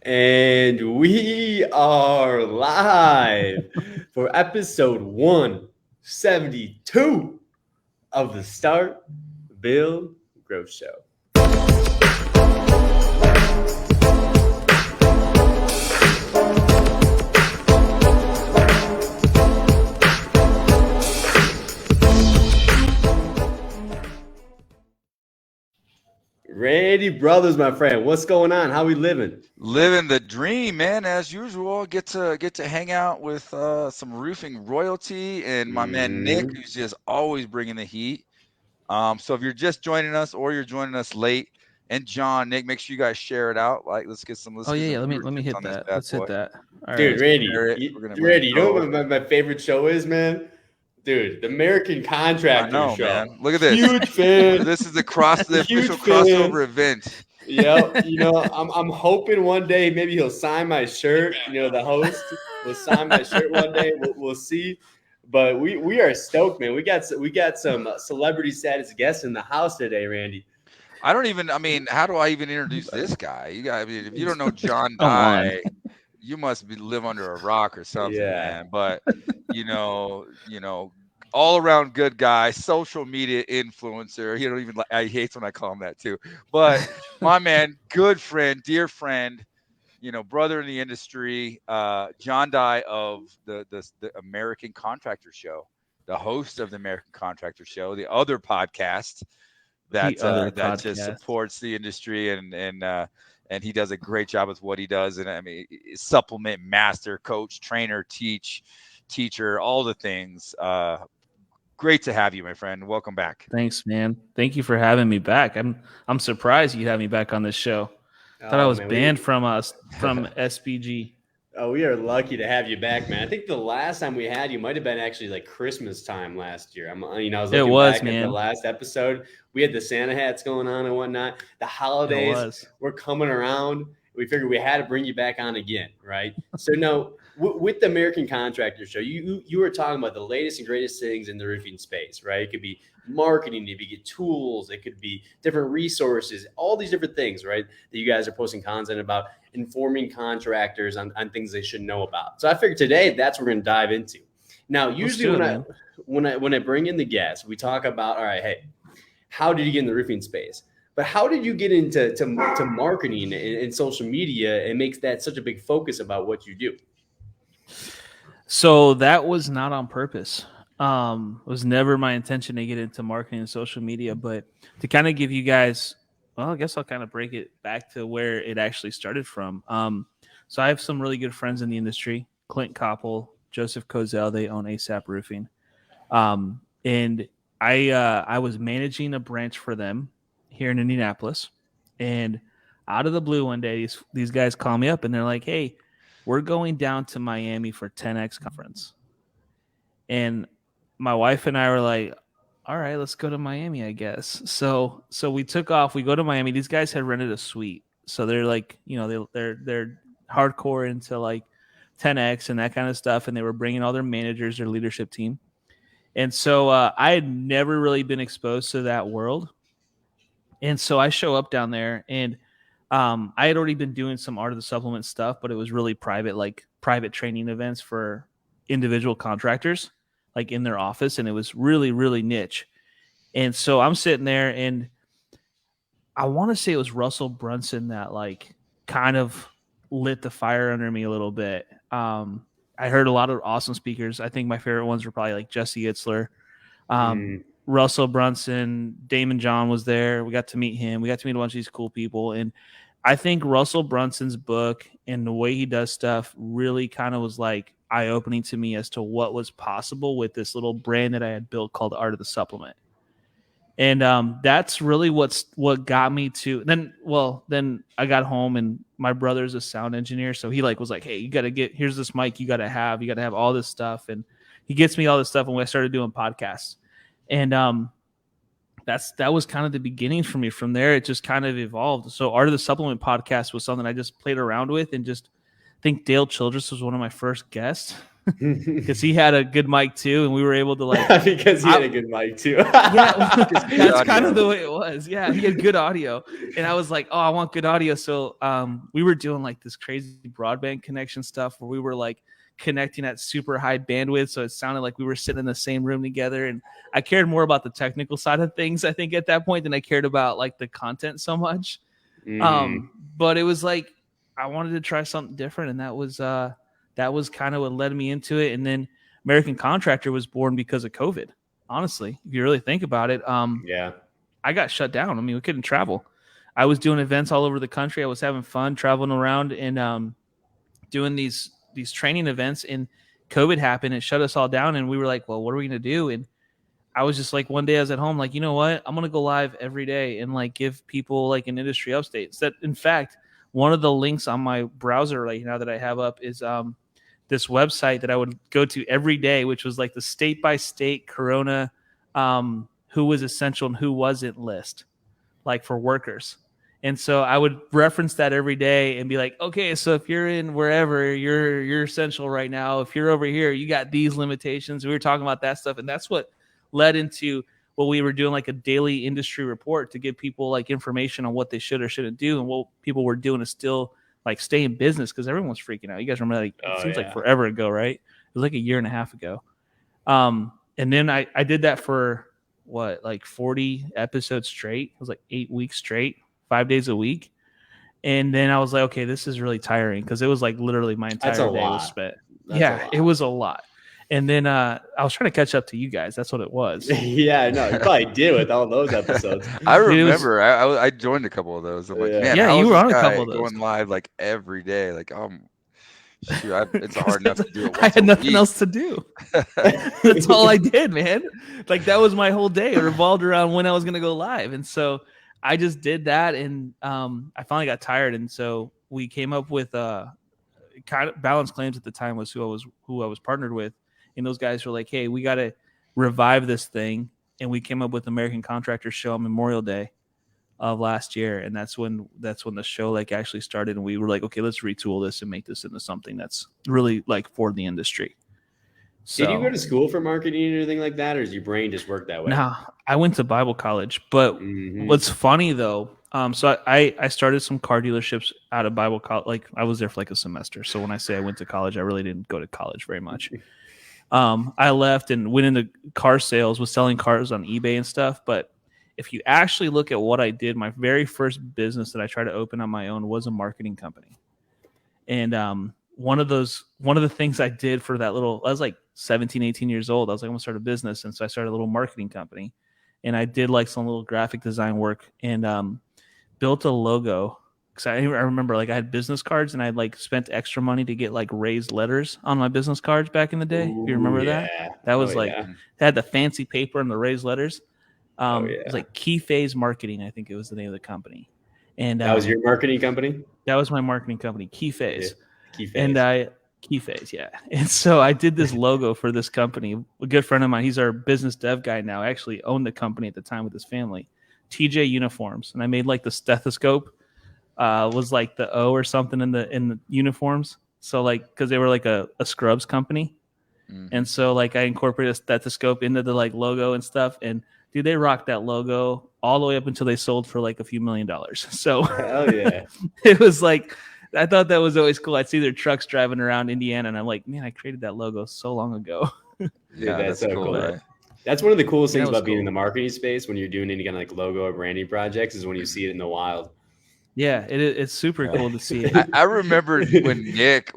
And we are live for episode 172 of the Start Build Growth Show. Randy Brothers, my friend, what's going on? How we living? Living the dream, man. As usual, get to hang out with some roofing royalty and my man Nick, Mm-hmm. who's just always bringing the heat. So if you're just joining us or you're joining us late, and John, Nick, make sure you guys share it out. Like, let's Oh get yeah, some yeah. Let me viewerships hit on this that. bad Let's hit boy. that. All Dude, right. Randy, Share it. We're gonna bring Randy, it you know over. what my favorite show is, man? Dude, the American I Contractor know, man. Show. Look at this. Huge fan. This is the Huge official fan. crossover event. Yep. I'm hoping one day maybe he'll sign my shirt. The host will sign my shirt one day. We'll see. But we are stoked, man. We got some celebrity status guests in the house today, Randy. I mean, how do I even introduce this guy? I mean, if you don't know John Come on. Dye, you must live under a rock or something, Yeah. man. But all around good guy, social media influencer. He don't even I hates when I call him that too. But my man, good friend, dear friend, brother in the industry, John Dye of the American Contractor Show, the host of the American Contractor Show, the other podcast The other that just podcast. supports the industry and he does a great job with what he does. And I mean, supplement master, coach, trainer, teacher, all the things. Great to have you, my friend. Welcome back. Thanks, man. Thank you for having me back. I'm surprised you had me back on this show. Thought I Oh was man, banned from SPG. oh, we are lucky to have you back, man. I think the last time we had you might have been actually like Christmas time last year. I was It looking was, back at the man. last episode. We had the Santa hats going on and whatnot. The It holidays was. were coming around. We figured we had to bring you back on again, right? So no, with the American Contractor Show, you were talking about the latest and greatest things in the roofing space, right? It could be marketing, it could be tools, it could be different resources, all these different things, right? That you guys are posting content about, informing contractors on things they should know about. So I figured today that's what we're going to dive into. Now, Let's usually do it, when I man. when I bring in the guests, we talk about, all right, hey, how did you get in the roofing space? But how did you get into to marketing and social media and makes that such a big focus about what you do? So that was not on purpose. It was never my intention to get into marketing and social media, but to kind of give you guys, well, I guess I'll kind of break it back to where it actually started from. So I have some really good friends in the industry, Clint Koppel, Joseph Kozel. They own ASAP Roofing, and I was managing a branch for them here in Indianapolis, and out of the blue one day, these guys call me up and they're like, "Hey, we're going down to Miami for 10X conference." And my wife and I were like, all right, let's go to Miami, I guess. So we took off. We go to Miami. These guys had rented a suite. So they're like, they're hardcore into like 10X and that kind of stuff. And they were bringing all their managers, their leadership team. And so I had never really been exposed to that world. And so I show up down there and I had already been doing some art of the supplement stuff, but it was really private, like private training events for individual contractors, like in their office. And it was really, really niche. And so I'm sitting there and I want to say it was Russell Brunson that like kind of lit the fire under me a little bit. I heard a lot of awesome speakers. I think my favorite ones were probably like Jesse Itzler, Mm, Russell Brunson, Damon John was there. We got to meet him. We got to meet a bunch of these cool people. And I think Russell Brunson's book and the way he does stuff really kind of was like eye opening to me as to what was possible with this little brand that I had built called Art of the Supplement. And that's really what got me to then. Well, then I got home and my brother's a sound engineer, so he like was like, "Hey, you got to here's this mic you got to have all this stuff." And he gets me all this stuff, and we started doing podcasts. And that was kind of the beginning for me. From there, it just kind of evolved. So Art of the Supplement podcast was something I just played around with, and just I think Dale Childress was one of my first guests, because he had a good mic too, and we were able to like because he had a good mic too. yeah, that's kind of the way it was. Yeah, he had good audio, and I was like, oh, I want good audio. So we were doing like this crazy broadband connection stuff where we were like connecting at super high bandwidth, so it sounded like we were sitting in the same room together. And I cared more about the technical side of things, I think, at that point than I cared about like the content so much. But it was like I wanted to try something different, and that was kind of what led me into it. And then American Contractor was born because of COVID. Honestly, if you really think about it, yeah, I got shut down. I mean, we couldn't travel. I was doing events all over the country. I was having fun traveling around and doing these training events, and COVID happened. It shut us all down, and we were like, well, what are we going to do? And I was just like, one day I was at home, like, you know what? I'm going to go live every day and like give people like an industry update. So that, in fact, one of the links on my browser right now that I have up is this website that I would go to every day, which was like the state by state Corona, who was essential and who wasn't list, like for workers. And so I would reference that every day and be like, okay, so if you're in wherever, you're essential right now. If you're over here, you got these limitations. We were talking about that stuff. And that's what led into what we were doing, like a daily industry report to give people like information on what they should or shouldn't do. And what people were doing is still like stay in business, because everyone's freaking out. You guys remember, like, it seems like forever ago, right? It was like a year and a half ago. And then I did that for what, like 40 episodes straight. It was like 8 weeks straight, 5 days a week. And then I was like, okay, this is really tiring, because it was like literally my entire day was spent. It was a lot. And then I was trying to catch up to you guys. That's what it was. Yeah, no, you probably did with all those episodes. I remember I joined a couple of those. I'm like, man, you were on a couple of those. Going live like every day. Like, shoot, it's hard enough to do it. I had nothing else to do. That's all I did, man. Like, that was my whole day. It revolved around when I was going to go live. And so I just did that. And I finally got tired. And so we came up with kind of Balance Claims at the time was who I was partnered with. And those guys were like, hey, we got to revive this thing. And we came up with American Contractor Show on Memorial Day of last year. And that's when the show like actually started. And we were like, okay, let's retool this and make this into something that's really like for the industry. So, did you go to school for marketing or anything like that? Or does your brain just work that way? No, I went to Bible college. But what's funny though, so I started some car dealerships out of Bible college. Like, I was there for like a semester. So when I say I went to college, I really didn't go to college very much. I left and went into car sales, was selling cars on eBay and stuff. But if you actually look at what I did, my very first business that I tried to open on my own was a marketing company. And one of the things I did for that little, I was like 17, 18 years old. I was like, I'm gonna start a business. And so I started a little marketing company, and I did like some little graphic design work and built a logo. Because I remember, like, I had business cards, and I like spent extra money to get like raised letters on my business cards back in the day. If you remember that? That was it had the fancy paper and the raised letters. It was like Key Phase Marketing, I think it was the name of the company. And that was your marketing company? That was my marketing company, Key Phase. Yeah. Key Phase. And Key Phase, yeah. And so I did this logo for this company. A good friend of mine, he's our business dev guy now, actually owned the company at the time with his family, TJ Uniforms. And I made like the stethoscope. Was like the O or something in the uniforms. So like, because they were like a scrubs company. And so like I incorporated a stethoscope into the like logo and stuff. And dude, they rocked that logo all the way up until they sold for like a few $1 million. So hell yeah. It was like, I thought that was always cool. I'd see their trucks driving around Indiana, and I'm like, man, I created that logo so long ago. Yeah, that's so cool. Right? That's one of the coolest things about being in the marketing space when you're doing any kind of like logo or branding projects is when you see it in the wild. Yeah, it's super cool to see it. I remember when Nick,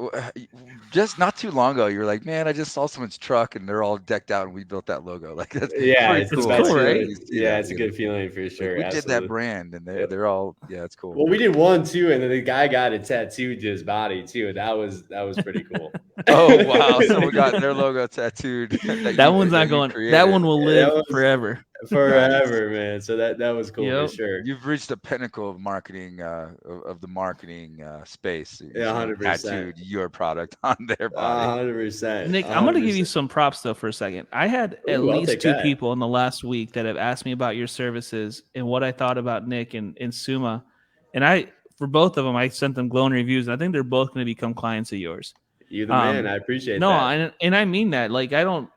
just not too long ago, you were like, man, I just saw someone's truck and they're all decked out and we built that logo. Like, that's it's cool, right? Yeah, it's a good feeling for sure. Like, we did that brand and they're all, it's cool. Well, we did one too, and then the guy got it tattooed to his body too. That was pretty cool. Oh wow! Someone got their logo tattooed. That one's not going. That one will live forever. Forever, man. So that was cool for sure. You've reached the pinnacle of marketing, of the marketing space. Yeah, 100%. Tattooed your product on their body. 100%. Nick, 100%. I'm going to give you some props though for a second. I had at least two people in the last week that have asked me about your services and what I thought about Nick and Suma, and for both of them, I sent them glowing reviews, and I think they're both going to become clients of yours. You're the man. I appreciate no, that. and I mean that. Like, I don't.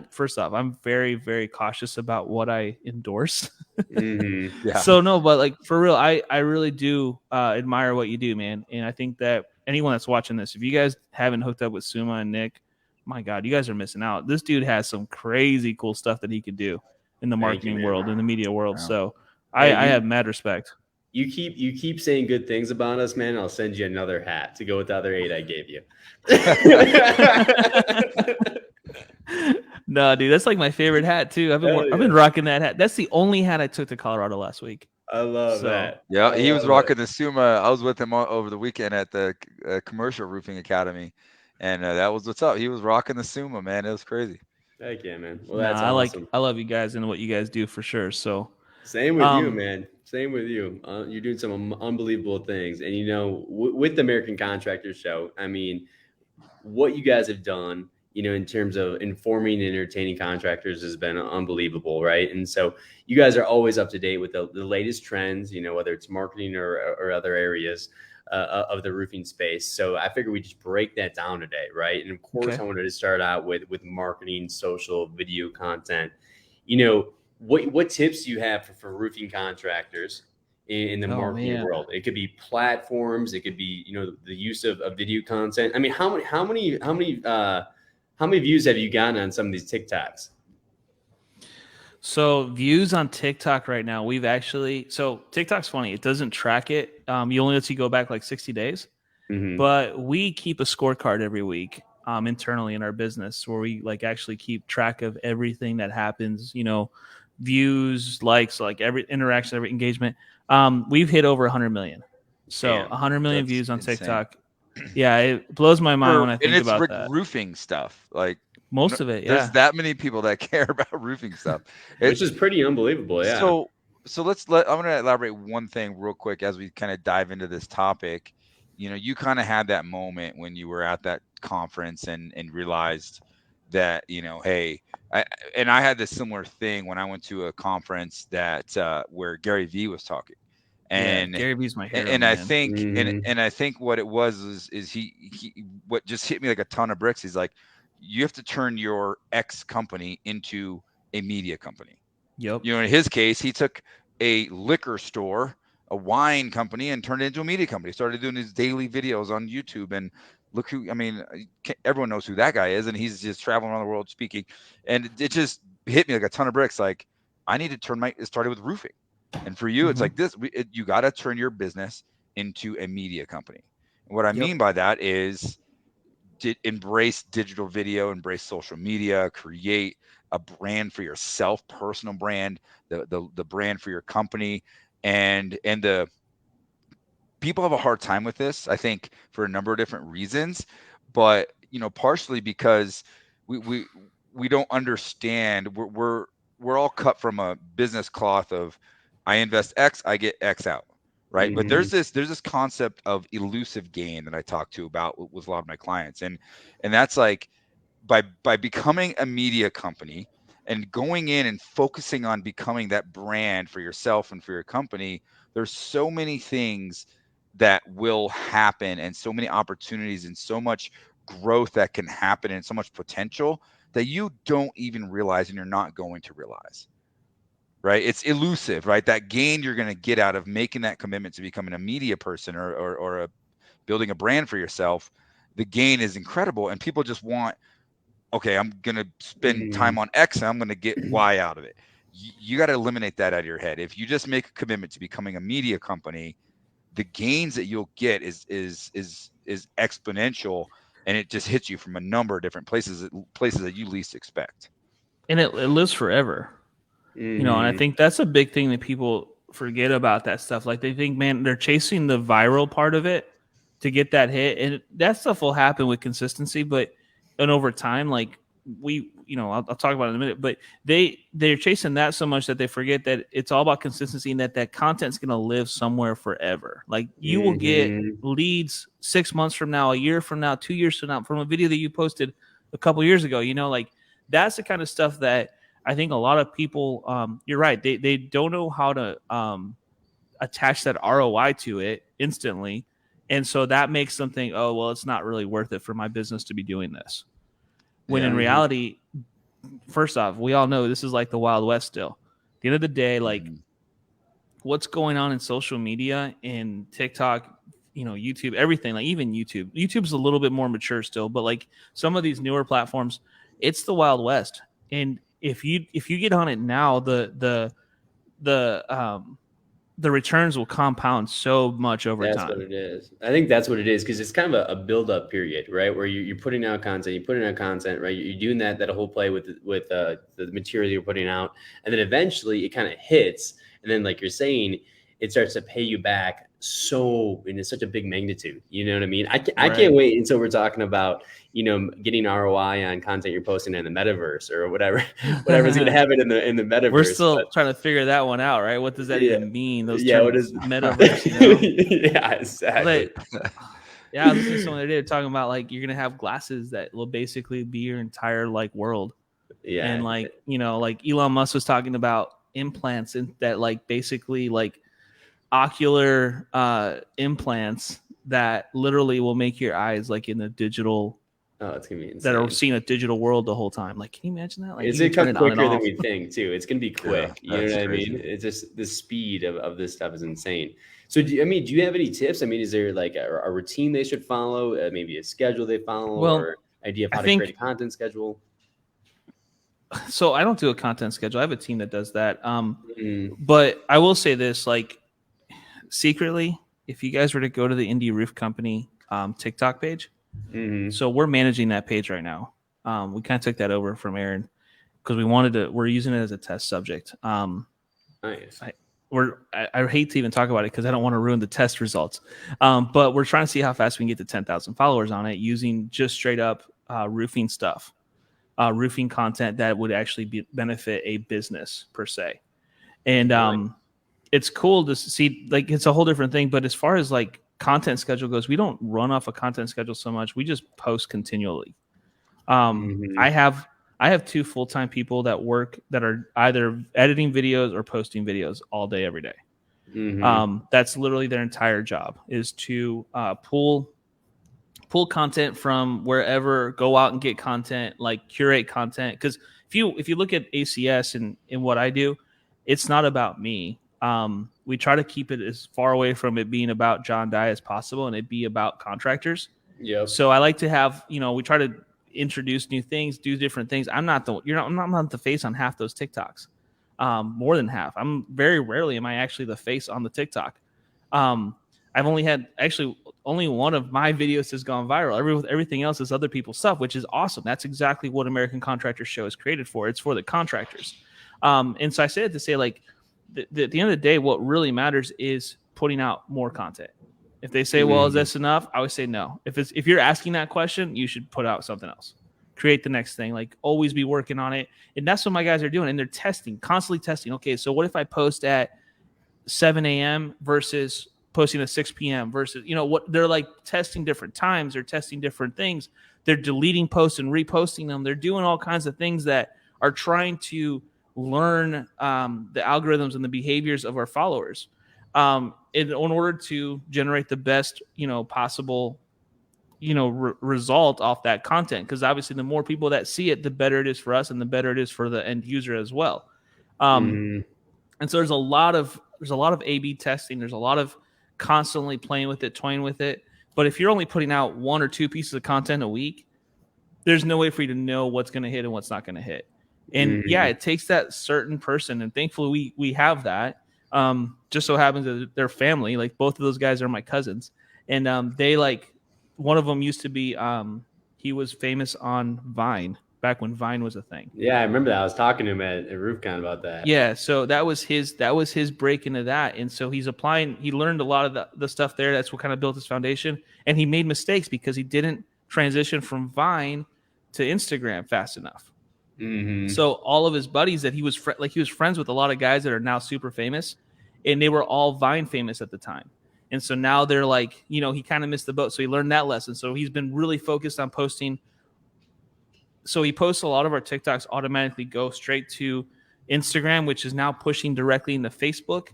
First off, I'm very, very cautious about what I endorse. Mm-hmm. Yeah. So no, but like for real, I really do admire what you do, man. And I think that anyone that's watching this, if you guys haven't hooked up with Suma and Nick, my God, you guys are missing out. This dude has some crazy cool stuff that he could do in the Thank you, marketing man. world, in the media world. Yeah. So Hey, I have mad respect. You keep saying good things about us, man. I'll send you another hat to go with the other 8 I gave you. No, dude, that's like my favorite hat too. I've been rocking that hat. That's the only hat I took to Colorado last week. I love that. Yeah, he was rocking the Suma. I was with him over the weekend at the Commercial Roofing Academy, and that was what's up. He was rocking the Suma, man. It was crazy. Heck yeah, man. Well, that's awesome. I love you guys and what you guys do for sure. So same with you, man. Same with you. You're doing some unbelievable things, and with the American Contractors Show, I mean, what you guys have done, in terms of informing and entertaining contractors has been unbelievable, right? And so you guys are always up to date with the latest trends, whether it's marketing or other areas of the roofing space. So I figured we just break that down today, right? And of course, I wanted to start out with marketing, social, video content. What tips do you have for roofing contractors in the marketing world? It could be platforms. It could be, the use of video content. I mean, how many views have you gotten on some of these TikToks? So views on TikTok right now, so TikTok's funny. It doesn't track it. You only let you go back like 60 days, but we keep a scorecard every week internally in our business where we like actually keep track of everything that happens, views, likes, like every interaction, every engagement. We've hit over 100 million. So 100 million views on TikTok. Yeah, it blows my mind when I think about that. Roofing stuff, like most of it. Yeah, there's that many people that care about roofing stuff, which is pretty unbelievable. Yeah. So I'm going to elaborate one thing real quick as we kind of dive into this topic. You kind of had that moment when you were at that conference and realized that hey, I had this similar thing when I went to a conference that where Gary Vee was talking. And Gary Vee's my hero. And I think and I think what it was is he what just hit me like a ton of bricks. He's like, you have to turn your X company into a media company. Yep. In his case, he took a liquor store, a wine company, and turned it into a media company. Started doing his daily videos on YouTube, and look everyone knows who that guy is, and he's just traveling around the world speaking. And it just hit me like a ton of bricks. Like, I need to turn it started with roofing. And for you, it's like this, you got to turn your business into a media company. And what I mean by that is embrace digital video, embrace social media, create a brand for yourself, personal brand, the brand for your company. And the people have a hard time with this, I think, for a number of different reasons, but, partially because we don't understand. We're all cut from a business cloth of, I invest X, I get X out, right? But there's this concept of elusive gain that I talk to about with a lot of my clients, and that's like by becoming a media company and going in and focusing on becoming that brand for yourself and for your company. There's so many things that will happen, and so many opportunities, and so much growth that can happen, and so much potential that you don't even realize, and you're not going to realize. Right? It's elusive, right? That gain you're going to get out of making that commitment to becoming a media person or building a brand for yourself. The gain is incredible, and people just want, okay, I'm going to spend time on X and I'm going to get Y out of it. You got to eliminate that out of your head. If you just make a commitment to becoming a media company, the gains that you'll get is exponential, and it just hits you from a number of different places that you least expect. And it lives forever. And I think that's a big thing that people forget about that stuff. Like, they think, man, they're chasing the viral part of it to get that hit, and that stuff will happen with consistency. And over time, like I'll talk about it in a minute, but they're chasing that so much that they forget that it's all about consistency, and that content's going to live somewhere forever. Like, you will get leads 6 months from now, a year from now, 2 years from now, from a video that you posted a couple years ago. Like, that's the kind of stuff that I think a lot of people, you're right, they don't know how to attach that ROI to it instantly. And so that makes them think, oh, well, it's not really worth it for my business to be doing this. When in reality, first off, we all know this is like the Wild West still. At the end of the day, like what's going on in social media, in TikTok, YouTube, everything, like even YouTube's a little bit more mature still, but like some of these newer platforms, it's the Wild West. And if you get on it now, the returns will compound so much over time. That's what it is. I think that's what it is, because it's kind of a build-up period, right? Where you're putting out content, right? You're doing that whole play with the material you're putting out, and then eventually it kind of hits, and then like you're saying, it starts to pay you back in such a big magnitude. You know what I mean? I can't wait until we're talking about getting ROI on content you're posting in the metaverse or whatever's going to happen in the metaverse. We're still trying to figure that one out, right? What does that even mean? Those terms, what is metaverse? Yeah, exactly. I was listening to someone the other day talking about like you're going to have glasses that will basically be your entire like world. Yeah, and like like Elon Musk was talking about implants and that like basically like ocular implants that literally will make your eyes like in a digital. Oh, it's gonna be insane. That are seeing a digital world the whole time. Like, can you imagine that? Like, it's gonna come quicker than we think too. It's gonna be quick. You know what I mean? It's just the speed of this stuff is insane. So, do you have any tips? I mean, is there like a routine they should follow? Maybe a schedule they follow, or idea of how to create a content schedule? So, I don't do a content schedule. I have a team that does that. But I will say this, like, secretly, if you guys were to go to the Indie Roof Company TikTok page, so we're managing that page right now. We kind of took that over from Aaron because we're using it as a test subject. Nice. I hate to even talk about it because I don't want to ruin the test results. But we're trying to see how fast we can get to 10,000 followers on it using just straight up roofing stuff, roofing content that would actually benefit a business per se. And it's cool to see, like, it's a whole different thing. But as far as like content schedule goes, we don't run off a content schedule so much. We just post continually. I have 2 full-time people that work that are either editing videos or posting videos all day, every day. That's literally their entire job, is to pull content from wherever, go out and get content, like curate content. Because if you look at ACS and what I do, it's not about me. We try to keep it as far away from it being about John Dye as possible, and it be about contractors. Yeah. So I like to have, we try to introduce new things, do different things. I'm not the face on half those TikToks. More than half. I'm very rarely am I actually the face on the TikTok. I've only one of my videos has gone viral. Everything else is other people's stuff, which is awesome. That's exactly what American Contractor Show is created for. It's for the contractors. And so I say it to say, like, at the end of the day, what really matters is putting out more content. If they say, well, is this enough? I would say no. If you're asking that question, you should put out something else. Create the next thing. Like, always be working on it. And that's what my guys are doing. And they're constantly testing. Okay, so what if I post at 7 a.m. versus posting at 6 p.m. versus, what they're like testing different times. They're testing different things. They're deleting posts and reposting them. They're doing all kinds of things that are trying to learn the algorithms and the behaviors of our followers in order to generate the best, possible, result off that content. Because obviously the more people that see it, the better it is for us and the better it is for the end user as well. And so there's a lot of A/B testing. There's a lot of constantly playing with it, toying with it. But if you're only putting out 1 or 2 pieces of content a week, there's no way for you to know what's going to hit and what's not going to hit. And it takes that certain person, and thankfully we have that. Just so happens that their family, like both of those guys are my cousins, and they, like, one of them used to be he was famous on Vine back when Vine was a thing. Yeah, I remember that. I was talking to him at RoofCon about that. Yeah, so that was his break into that, and so he's applying. He learned a lot of the stuff there. That's what kind of built his foundation, and he made mistakes because he didn't transition from Vine to Instagram fast enough. So all of his buddies that he was friends with a lot of guys that are now super famous, and they were all Vine famous at the time. And so now they're like, he kind of missed the boat. So he learned that lesson. So he's been really focused on posting. So he posts a lot of our TikToks automatically go straight to Instagram, which is now pushing directly into Facebook.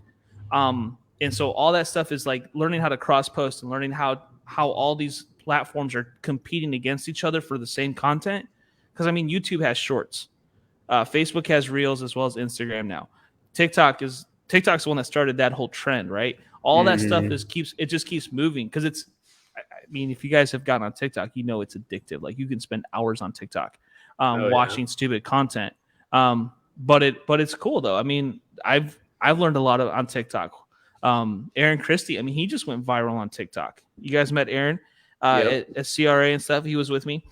And so all that stuff is like learning how to cross post and learning how how all these platforms are competing against each other for the same content. Because I mean, YouTube has shorts, Facebook has Reels, as well as Instagram now. TikTok's the one that started that whole trend, right? All that stuff just keeps moving because it's. I mean, if you guys have gotten on TikTok, you know it's addictive. Like you can spend hours on TikTok watching stupid content. But it's cool though. I mean, I've learned a lot on TikTok. Aaron Christie, I mean, he just went viral on TikTok. You guys met Aaron at CRA and stuff. He was with me.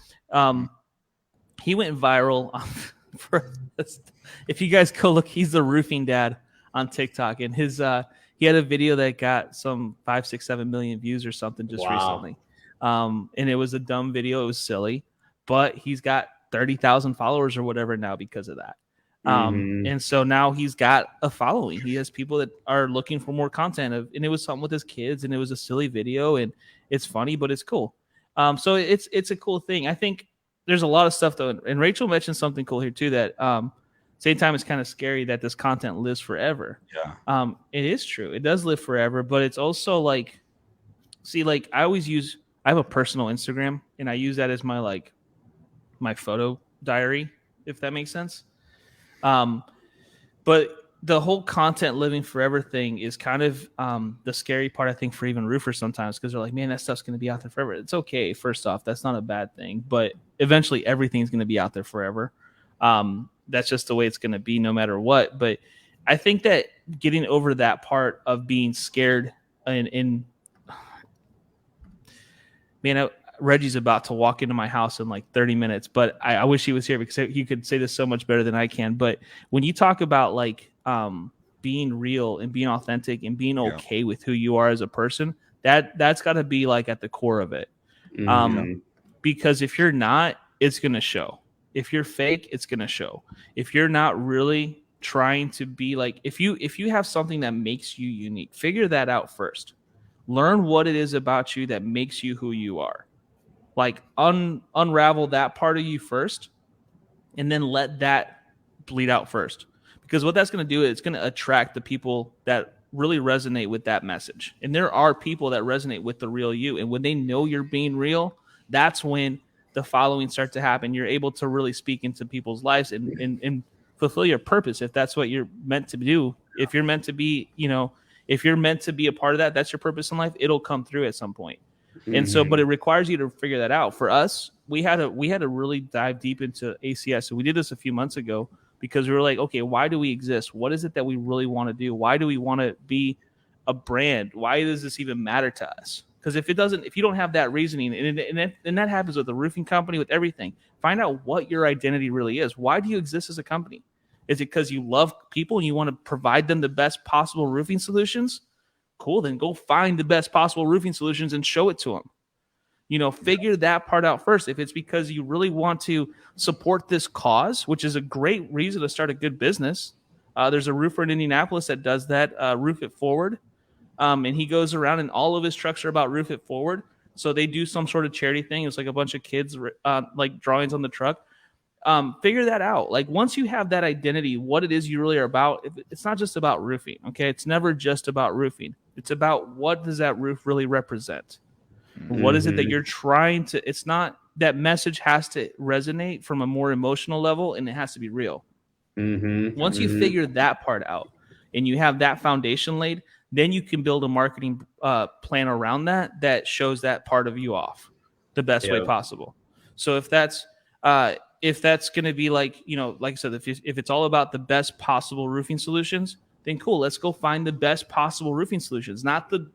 He went viral for this. If you guys go look, he's the roofing dad on TikTok, and his he had a video that got some 5, 6, 7 million views or something just recently. And it was a dumb video. It was silly, but he's got 30,000 followers or whatever now because of that. And so now he's got a following. He has people that are looking for more content and it was something with his kids and it was a silly video and it's funny, but it's cool. So it's a cool thing. I think there's a lot of stuff though. And Rachel mentioned something cool here too, that same time it's kind of scary that this content lives forever. Yeah. It is true. It does live forever, but it's also like, see, like I have a personal Instagram and I use that as my photo diary, if that makes sense. But the whole content living forever thing is kind of the scary part, I think, for even roofers sometimes, because they're like, man, that stuff's going to be out there forever. It's okay. First off, that's not a bad thing, but eventually everything's going to be out there forever. That's just the way it's going to be no matter what. But I think that getting over that part of being scared Reggie's about to walk into my house in like 30 minutes, but I wish he was here because he could say this so much better than I can. But when you talk about like being real and being authentic and being okay with who you are as a person, that's got to be like at the core of it. Because if you're not, it's going to show. If you're fake, it's going to show. If you're not really trying to be like, if you have something that makes you unique, figure that out first. Learn what it is about you that makes you who you are. Like unravel that part of you first, and then let that bleed out first. Because what that's going to do is it's going to attract the people that really resonate with that message. And there are people that resonate with the real you. And when they know you're being real, that's when the following starts to happen. You're able to really speak into people's lives and fulfill your purpose if that's what you're meant to do. If you're meant to be, if you're meant to be a part of that, that's your purpose in life, it'll come through at some point. And so, but it requires you to figure that out. For us, we had to really dive deep into ACS. So we did this a few months ago because we were like, okay, why do we exist? What is it that we really want to do? Why do we want to be a brand? Why does this even matter to us? Because if you don't have that reasoning, and that happens with the roofing company, with everything, find out what your identity really is. Why do you exist as a company? Is it because you love people and you want to provide them the best possible roofing solutions? Cool, then go find the best possible roofing solutions and show it to them. Figure that part out first. If it's because you really want to support this cause, which is a great reason to start a good business. There's a roofer in Indianapolis that does that, Roof It Forward. And he goes around and all of his trucks are about Roof It Forward. So they do some sort of charity thing. It's like a bunch of kids like drawings on the truck. Figure that out. Like once you have that identity, what it is you really are about, it's not just about roofing. Okay. It's never just about roofing. It's about what does that roof really represent? What is it that you're trying to, it's not, that message has to resonate from a more emotional level and it has to be real. Once you figure that part out and you have that foundation laid, then you can build a marketing plan around that shows that part of you off the best way possible. So if that's going to be like, like I said, if it's all about the best possible roofing solutions, then cool. Let's go find the best possible roofing solutions, not the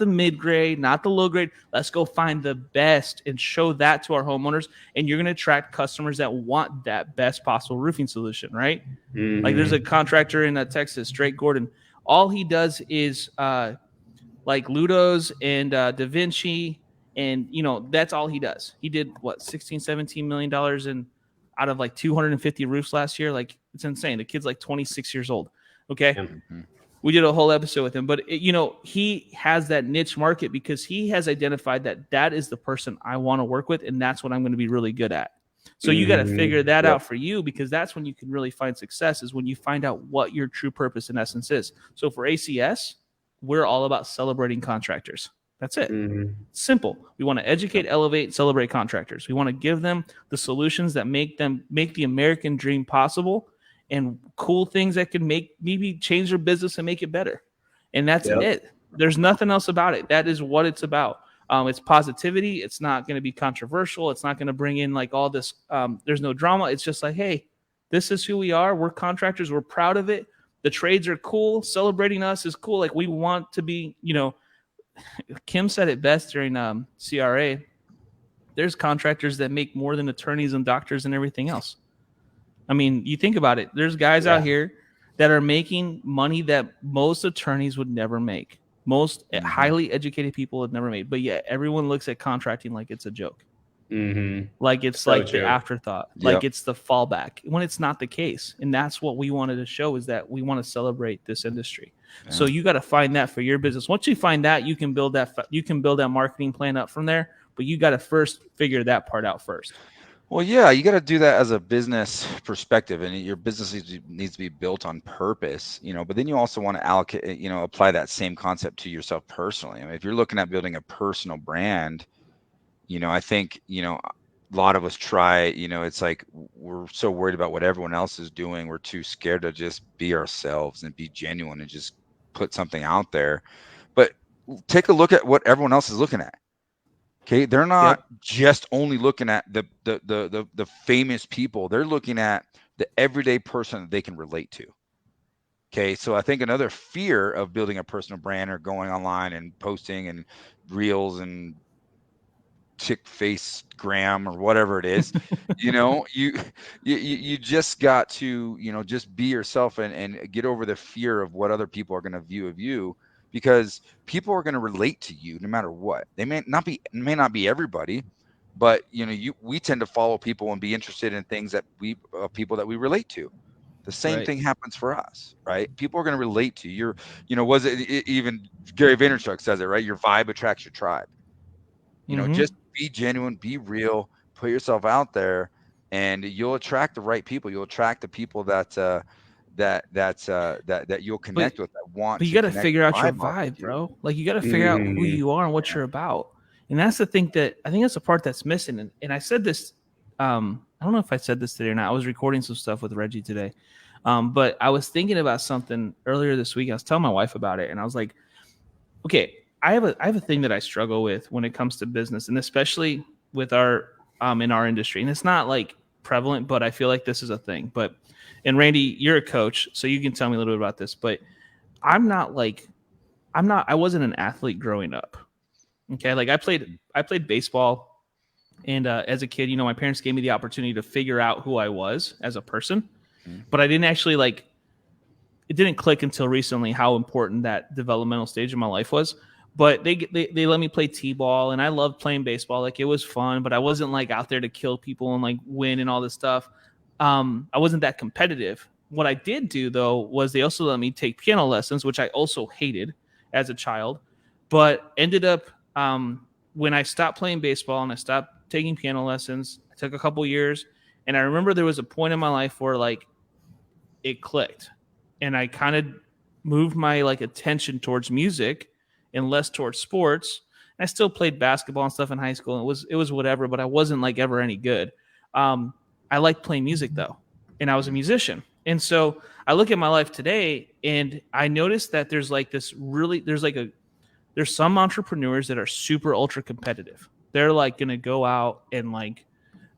mid grade, not the low grade. Let's go find the best and show that to our homeowners. And you're going to attract customers that want that best possible roofing solution, right? Like there's a contractor in Texas, Drake Gordon. All he does is like Ludo's and Da Vinci. And, that's all he does. He did $16-17 million out of like 250 roofs last year. Like it's insane. The kid's like 26 years old. Okay. We did a whole episode with him, but he has that niche market because he has identified that is the person I want to work with. And that's what I'm going to be really good at. So you got to figure that out for you, because that's when you can really find success, is when you find out what your true purpose in essence is. So for ACS, we're all about celebrating contractors. That's it. Mhm. Simple. We want to educate, elevate, celebrate contractors. We want to give them the solutions that make the American dream possible, and cool things that can maybe change their business and make it better. And that's Yep. it. There's nothing else about it. That is what it's about. It's positivity. It's not going to be controversial. It's not going to bring in like all this. There's no drama. It's just like, hey, this is who we are. We're contractors. We're proud of it. The trades are cool. Celebrating us is cool. Like we want to be, Kim said it best during CRA. There's contractors that make more than attorneys and doctors and everything else. I mean, you think about it. There's guys out here that are making money that most attorneys would never make. Most highly educated people would never make. But yet everyone looks at contracting like it's a joke. Mm-hmm. Like it's So like true. the afterthought. Yep. Like it's the fallback. When it's not the case. And that's what we wanted to show, is that we want to celebrate this industry. Yeah. So you got to find that for your business. Once you find that, you can build that marketing plan up from there. But you got to first figure that part out first. Well, yeah, you got to do that as a business perspective, and your business needs to be built on purpose, but then you also want to allocate, apply that same concept to yourself personally. I mean, if you're looking at building a personal brand, I think, a lot of us try, it's like we're so worried about what everyone else is doing. We're too scared to just be ourselves and be genuine and just put something out there. But take a look at what everyone else is looking at. Okay, they're not just only looking at the famous people. They're looking at the everyday person that they can relate to. Okay, so I think another fear of building a personal brand or going online and posting and reels and Instagram or whatever it is, you just got to just be yourself and get over the fear of what other people are going to view of you. Because people are going to relate to you no matter what. They may not be everybody, but we tend to follow people and be interested in things that people that we relate to. The same thing happens for us, right? People are going to relate to you. Even Gary Vaynerchuk says it, right? Your vibe attracts your tribe. Just be genuine, be real, put yourself out there, and you'll attract the right people. You'll attract the people that you'll connect with, that want. But you got to figure out your vibe, bro. Like you got to figure out who you are and what you're about. And that's the thing that I think that's the part that's missing. And I said this, I don't know if I said this today or not. I was recording some stuff with Reggie today. But I was thinking about something earlier this week. I was telling my wife about it, and I was like, okay, I have a thing that I struggle with when it comes to business, and especially with our in our industry. And it's not like prevalent, but I feel like this is a thing. And Randy, you're a coach, so you can tell me a little bit about this, but I wasn't an athlete growing up. Okay. Like I played baseball, and as a kid, my parents gave me the opportunity to figure out who I was as a person, but I didn't actually it didn't click until recently how important that developmental stage of my life was. But they let me play t-ball, and I loved playing baseball. Like it was fun, but I wasn't like out there to kill people and like win and all this stuff. I wasn't that competitive. What I did do though was they also let me take piano lessons, which I also hated as a child, but ended up when I stopped playing baseball and I stopped taking piano lessons, I took a couple years, and I remember there was a point in my life where like it clicked, and I kind of moved my attention towards music and less towards sports. I still played basketball and stuff in high school, and it was whatever, but I wasn't ever any good. I liked playing music though, and I was a musician. And so I look at my life today, and I noticed that there's there's some entrepreneurs that are super ultra competitive. They're going to go out and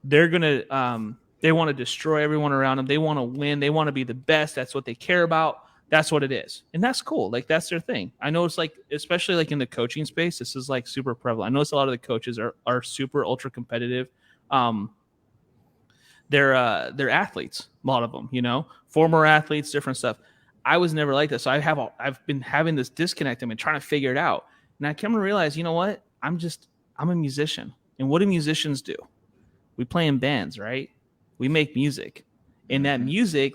they're going to they want to destroy everyone around them. They want to win. They want to be the best. That's what they care about. That's what it is. And that's cool. That's their thing. I know it's especially in the coaching space, this is super prevalent. I notice a lot of the coaches are super ultra competitive. They're athletes, a lot of them, former athletes, different stuff. I was never like that. So I've been having this disconnect. I've been trying to figure it out. And I come to realize, you know what? I'm a musician. And what do musicians do? We play in bands, right? We make music. And that music,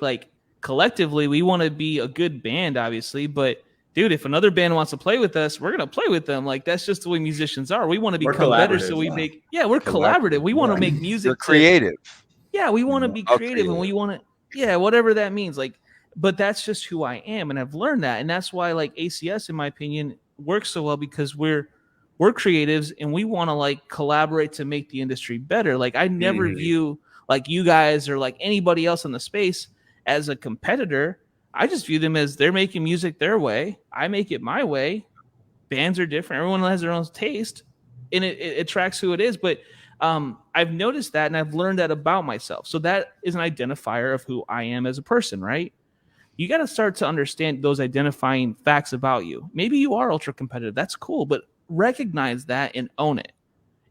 collectively, we want to be a good band, obviously. But dude, if another band wants to play with us, we're going to play with them. That's just the way musicians are. We want to become better. So we we're collaborative. We want to make music. You're creative. Yeah, we want to be creative, and we want to, whatever that means. But that's just who I am, and I've learned that, and that's why ACS, in my opinion, works so well, because we're we're creatives and we want to like collaborate to make the industry better. Like I never view like you guys or like anybody else in the space as a competitor. I just view them as they're making music their way. I make it my way. Bands are different. Everyone has their own taste, and it attracts who it is. But I've noticed that, and I've learned that about myself. So that is an identifier of who I am as a person, right? You got to start to understand those identifying facts about you. Maybe you are ultra competitive. That's cool, but recognize that and own it,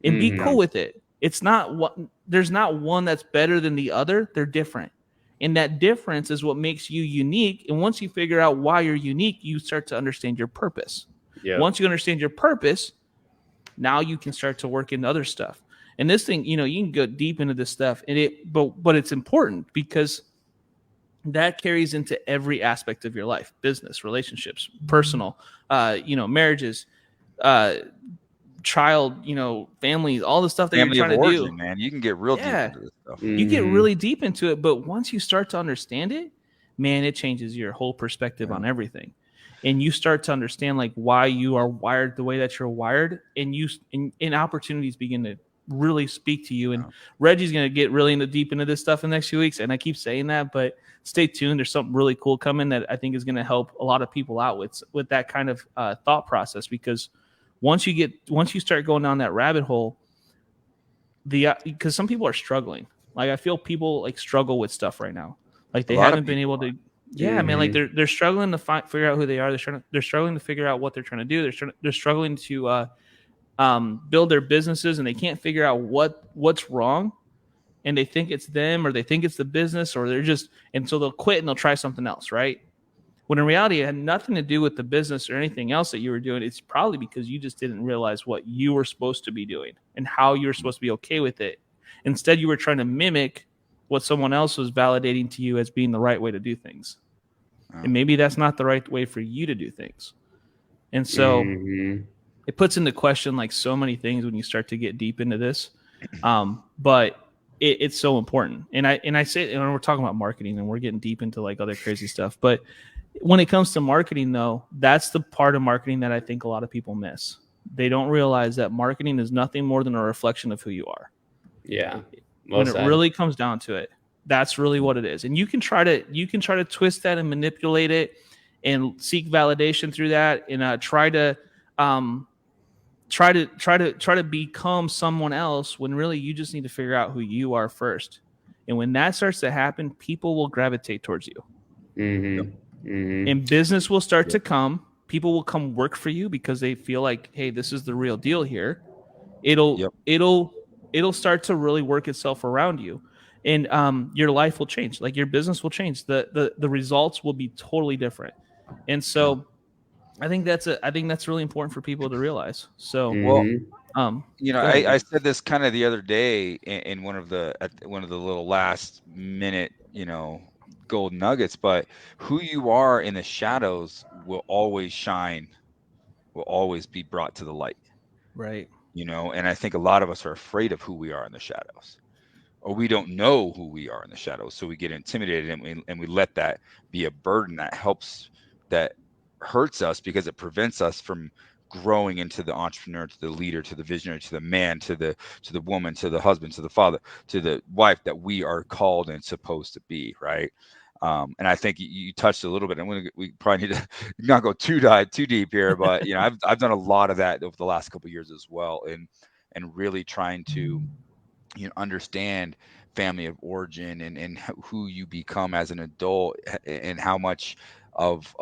and be cool with it. It's not what there's not one that's better than the other. They're different. And that difference is what makes you unique. And once you figure out why you're unique, you start to understand your purpose. Yeah. Once you understand your purpose, now you can start to work into other stuff. And this thing, you know, you can go deep into this stuff, and but it's important because that carries into every aspect of your life: business, relationships, personal, marriages, child, families, all the stuff that Family you're trying of to origin, do. man. You can get real deep into this stuff. You get really deep into it, but once you start to understand it, man, it changes your whole perspective on everything. And you start to understand like why you are wired the way that you're wired, and opportunities begin to really speak to you. And Reggie's going to get really deep into this stuff in the next few weeks. And I keep saying that, but stay tuned. There's something really cool coming that I think is going to help a lot of people out with that kind of thought process, because once you start going down that rabbit hole, because some people are struggling. Like I feel people like struggle with stuff right now. Like they haven't been able to. Yeah, man. Like they're struggling to figure out who they are. They're struggling to figure out what they're trying to do. They're struggling to build their businesses, and they can't figure out what's wrong. And they think it's them, or they think it's the business, or and so they'll quit and they'll try something else, right? When in reality, it had nothing to do with the business or anything else that you were doing. It's probably because you just didn't realize what you were supposed to be doing and how you were supposed to be okay with it. Instead, you were trying to mimic what someone else was validating to you as being the right way to do things. And maybe that's not the right way for you to do things. And so it puts into question like so many things when you start to get deep into this. But it's so important. And I say, we're talking about marketing and we're getting deep into like other crazy stuff. But when it comes to marketing, though, that's the part of marketing that I think a lot of people miss. They don't realize that marketing is nothing more than a reflection of who you are. Yeah. When it really comes down to it, that's really what it is. And you can try to twist that and manipulate it and seek validation through that, and try to become someone else when really you just need to figure out who you are first. And when that starts to happen, people will gravitate towards you. And business will start to come. People will come work for you because they feel like, hey, this is the real deal here. It'll start to really work itself around you. And your life will change. Like your business will change. The results will be totally different. And so I think that's really important for people to realize. So I said this kind of the other day in one of the little last minute, gold nuggets, but who you are in the shadows will always shine, will always be brought to the light. Right. And I think a lot of us are afraid of who we are in the shadows, or we don't know who we are in the shadows. So we get intimidated and we let that be a burden that hurts us because it prevents us from growing into the entrepreneur, to the leader, to the visionary, to the man, to the woman, to the husband, to the father, to the wife that we are called and supposed to be, right? And I think you touched a little bit. We probably need to not go too deep here, but I've done a lot of that over the last couple of years as well, and really trying to understand family of origin and who you become as an adult, and how much of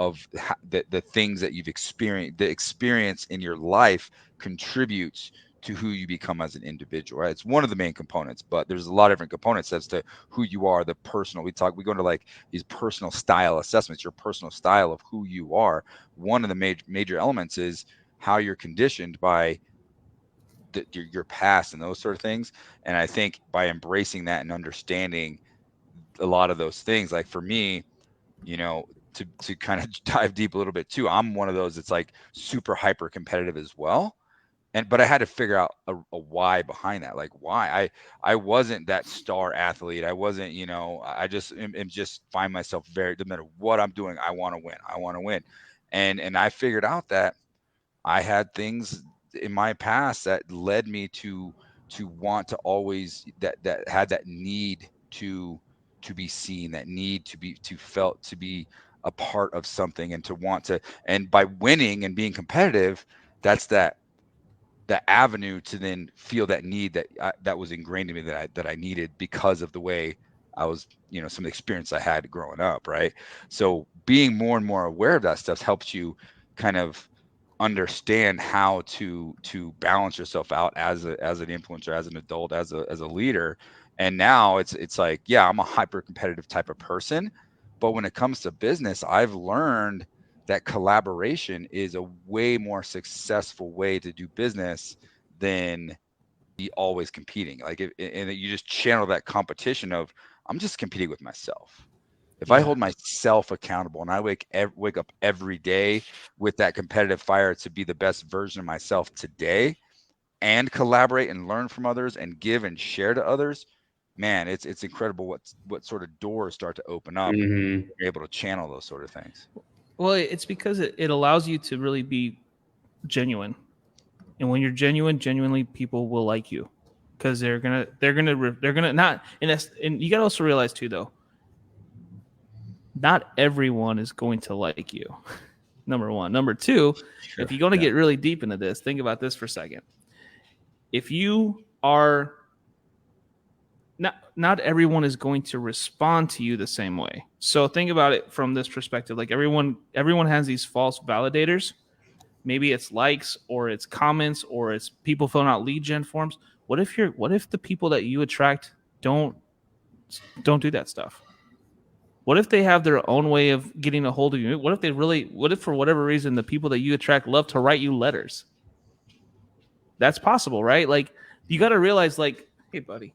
the things that you've experienced, the experience in your life contributes to who you become as an individual, right? It's one of the main components, but there's a lot of different components as to who you are, the personal. We go into like these personal style assessments, your personal style of who you are. One of the major elements is how you're conditioned by your past and those sort of things. And I think by embracing that and understanding a lot of those things, like for me, to kind of dive deep a little bit too, I'm one of those that's like super hyper competitive as well. But I had to figure out a why behind that. Like why I wasn't that star athlete. I wasn't, I just just find myself no matter what I'm doing, I want to win. And I figured out that I had things in my past that led me to want to always that had that need to be seen, that need to be a part of something, and to want to, and by winning and being competitive, that's that avenue to then feel that need that was ingrained in me that I needed because of the way I was, some of the experience I had growing up, right? So being more and more aware of that stuff helps you kind of understand how to balance yourself out as an influencer, as an adult, as a leader. And now it's like, yeah, I'm a hyper competitive type of person, but when it comes to business, I've learned that collaboration is a way more successful way to do business than be always competing. Like, and you just channel that competition of, I'm just competing with myself. If I hold myself accountable and I wake up every day with that competitive fire to be the best version of myself today, and collaborate and learn from others and give and share to others, man, it's incredible what sort of doors start to open up. Mm-hmm. You're able to channel those sort of things. Well, it's because it allows you to really be genuine, and when you're genuinely, people will like you because they're gonna not. And you gotta also realize too, though, not everyone is going to like you. Number one. Number two, Sure. if you're going to get really deep into this, think about this for a second. If you are not everyone is going to respond to you the same way. So think about it from this perspective. Like everyone has these false validators. Maybe it's likes or it's comments or it's people filling out lead gen forms. What if the people that you attract don't do that stuff? What if they have their own way of getting a hold of you? What if for whatever reason the people that you attract love to write you letters? That's possible, right? Like, you got to realize, like, hey, buddy,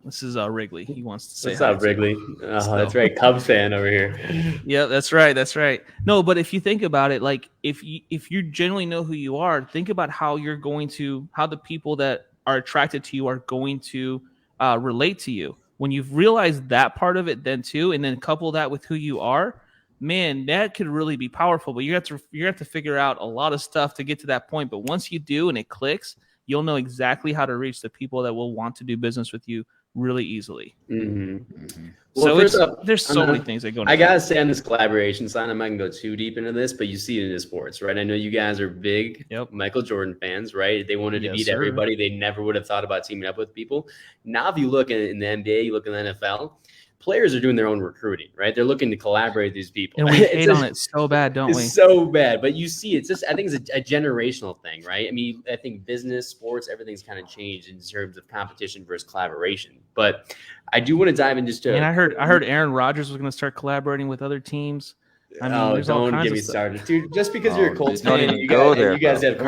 this is Wrigley. He wants to say What's up, Wrigley? Oh, that's right, Cubs fan over here. Yeah, that's right. No, but if you think about it, like, if you genuinely know who you are, think about how the people that are attracted to you are going to relate to you. When you've realized that part of it, then too, and then couple that with who you are, man, that could really be powerful. But you have to figure out a lot of stuff to get to that point. But once you do and it clicks, you'll know exactly how to reach the people that will want to do business with you really easily. Mm-hmm. Mm-hmm. Well, so there's so many things that go into I gotta say, on this collaboration side, I'm not gonna go too deep into this, but you see it in the sports, right? I know you guys are big Michael Jordan fans, right? They wanted to beat everybody. They never would have thought about teaming up with people. Now, if you look in the NBA, you look in the NFL, players are doing their own recruiting, right? They're looking to collaborate with these people. And we hate on it so bad, don't we? It's so bad, but you see, it's just, I think it's a generational thing, right? I mean, I think business, sports, everything's kind of changed in terms of competition versus collaboration. But I do want to dive in just to. And I heard Aaron Rodgers was going to start collaborating with other teams. I mean, don't get me started, dude. Just because you're a Colts fan, you guys have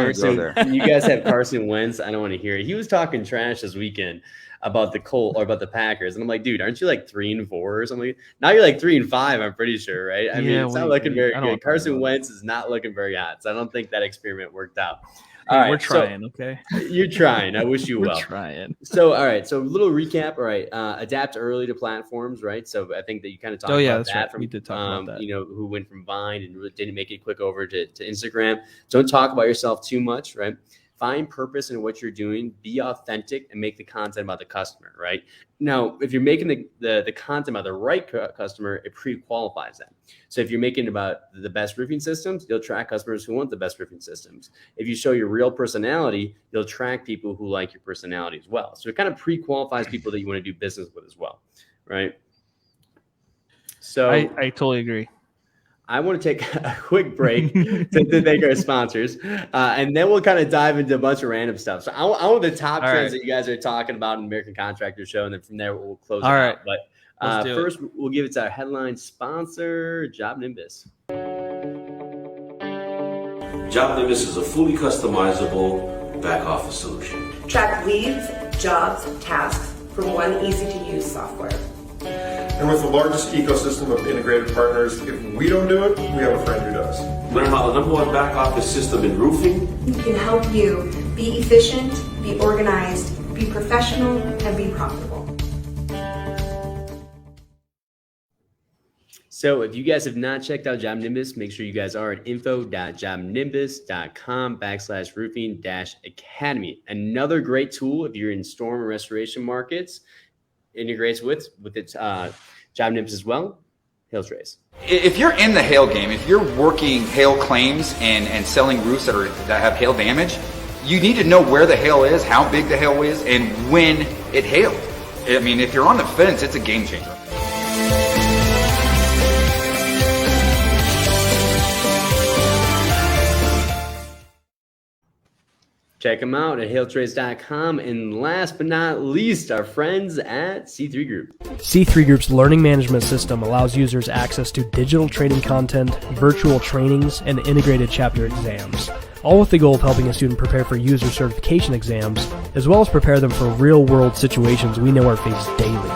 Carson Wentz. I don't want to hear it. He was talking trash this weekend about the Colts or about the Packers, and I'm like, dude, aren't you like 3-4 or something? Now you're like 3-5. I'm pretty sure, right? I mean, it's not looking very good. Carson Wentz is not looking very hot, so I don't think that experiment worked out. All right, we're trying, okay? You're trying. I wish you well. We're trying. So, all right. So, a little recap. All right. Adapt early to platforms, right? So, I think that you kind of talked about that. Right. From, we did talk about that. Who went from Vine and really didn't make it quick over to Instagram. Don't talk about yourself too much, right? Find purpose in what you're doing. Be authentic and make the content about the customer, right? Now, if you're making the content about the right customer, it pre-qualifies them. So if you're making about the best roofing systems, you'll attract customers who want the best roofing systems. If you show your real personality, you'll attract people who like your personality as well. So it kind of pre-qualifies people that you want to do business with as well, right? So I totally agree. I want to take a quick break to thank our sponsors, and then we'll kind of dive into a bunch of random stuff. So I want the top trends that you guys are talking about in American Contractor Show, and then from there we'll close it out. But first, we'll give it to our headline sponsor, Job Nimbus. Job Nimbus is a fully customizable back office solution. Track leads, jobs, tasks from one easy-to-use software. And with the largest ecosystem of integrated partners, if we don't do it, we have a friend who does. Learn about the number one back office system in roofing. We can help you be efficient, be organized, be professional, and be profitable. So if you guys have not checked out Job Nimbus, make sure you guys are at info.jobnimbus.com/roofing-academy. Another great tool if you're in storm and restoration markets, integrates with its Job Nimbus as well. Hail Trace. If you're in the hail game, if you're working hail claims and selling roofs that have hail damage, you need to know where the hail is, how big the hail is, and when it hailed. I mean, if you're on the fence, it's a game changer. Check them out at hailtrace.com. And last but not least, our friends at C3 Group. C3 Group's learning management system allows users access to digital training content, virtual trainings, and integrated chapter exams, all with the goal of helping a student prepare for user certification exams, as well as prepare them for real-world situations we know are faced daily.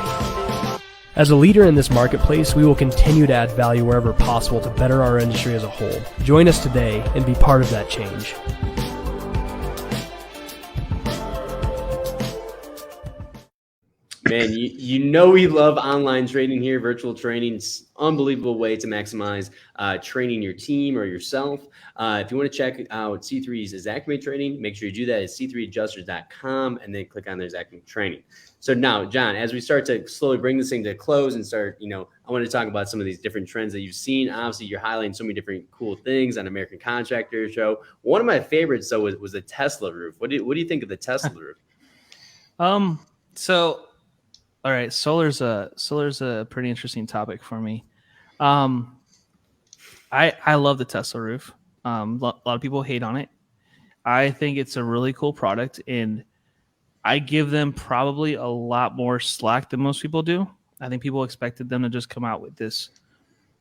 As a leader in this marketplace, we will continue to add value wherever possible to better our industry as a whole. Join us today and be part of that change. Man, you know we love online training here, virtual training. It's unbelievable way to maximize training your team or yourself. If you want to check out C3's Xactimate training, make sure you do that at c3adjusters.com and then click on their Xactimate training. So now, John, as we start to slowly bring this thing to a close and start, I want to talk about some of these different trends that you've seen. Obviously, you're highlighting so many different cool things on American Contractor Show. One of my favorites, though, was the Tesla roof. What do you think of the Tesla roof? So, all right, solar's a pretty interesting topic for me. I love the Tesla roof. A lot of people hate on it. I think it's a really cool product, and I give them probably a lot more slack than most people do. I think people expected them to just come out with this